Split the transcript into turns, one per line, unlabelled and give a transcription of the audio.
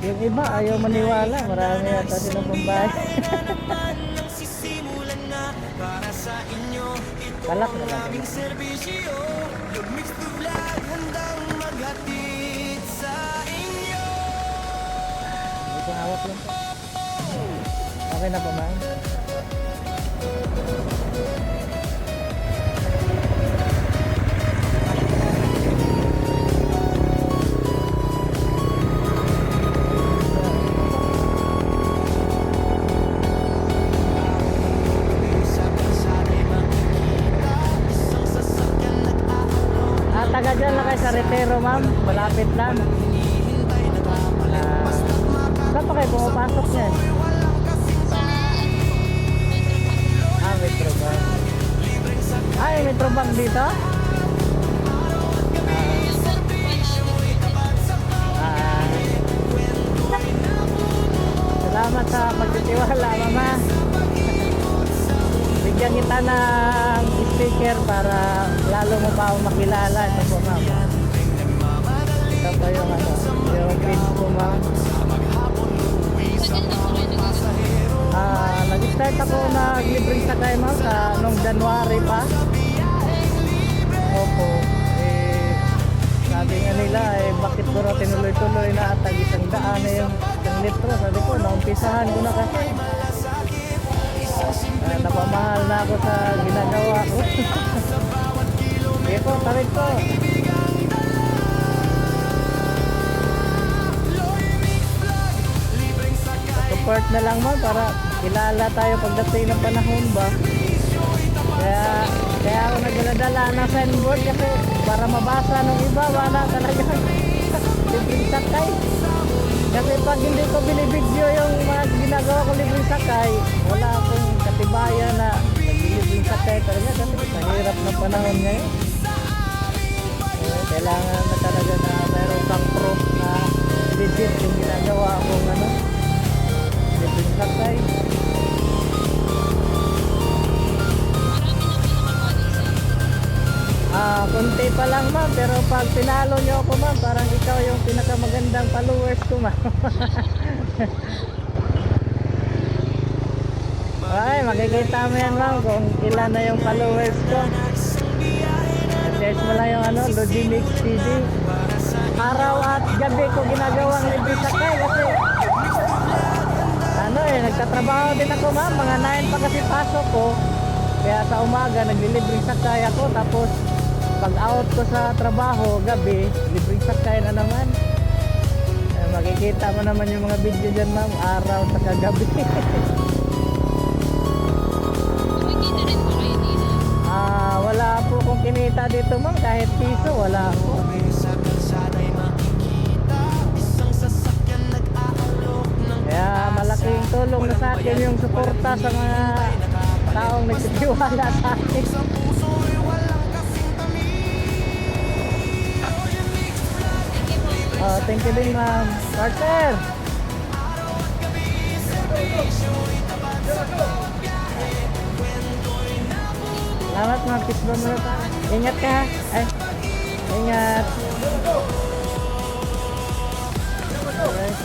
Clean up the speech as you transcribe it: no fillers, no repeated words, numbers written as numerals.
Yung iba ayaw maniwala, marami yata silang pambayad. Kalak na lang. Ito hawak lang po. Okay na pa, ma'am? Taga dyan lang kayo sa Retero, ma'am. Malapit lang. Saan pa kayo pumapasok yan? Metro Bank. Ay, Metro Bank dito? Salamat sa pagtitiwala, mama. Bigyan kita ng sticker para lalo mo pa ako makilala. Ito po, ma'am. Ito pa yung yung pin po, ma'am. Nag-start ako nag-libreng sakay, ma'am, noong January pa. Opo. Sabi nga nila, bakit ko na tinuloy-tuloy na atag isang daan na yung isang litro. Sabi ko, naumpisahan ko na kasi. Napamahal na ako sa ginagawa ko. Sige po, tarik po. Support na lang, ma'am, para kilala tayo pagdating ng panahon ba. Kaya ako nagdala ng signboard kasi para mabasa ng iba, wala talaga libreng sakay. Kasi pag hindi ko binibidyo yung mga ginagawa ko libreng sakay, wala akong katibayan na naglilibreng sakay talaga kasi mahirap na panahon ngayon. Kailangan na talaga na mayroon kang proof na legit yung ginagawa akong libreng sakay. Konti pa lang, ma'am, pero pag pinalo nyo ako, ma'am, parang ikaw yung pinakamagandang followers ko, ma'am. Ay, makikita mo yan, ma'am, kung ilan na yung followers ko. Search mo lang yung Logimix TV. Araw at gabi ko ginagawang libre sakay kasi nagtatrabaho din ako, ma'am, mga 9 pa kasi pasok ko. Kaya sa umaga naglilibre sakay ako, tapos pag out ko sa trabaho gabi, libreng sakay na naman. Makikita mo naman yung mga video dyan, ma'am, araw sa kagabi.
Kumikita rin po kayo dito?
Wala po kong kinita dito, ma'am, kahit piso wala po. Kaya malaking tulong na sa akin yung suporta sa mga taong nagtitiwala sa akin. Thank you din, ma'am. Partner! Salamat, ma'am. Kiss ba muna pa? Ingat ka. Ay, ingat. Alright,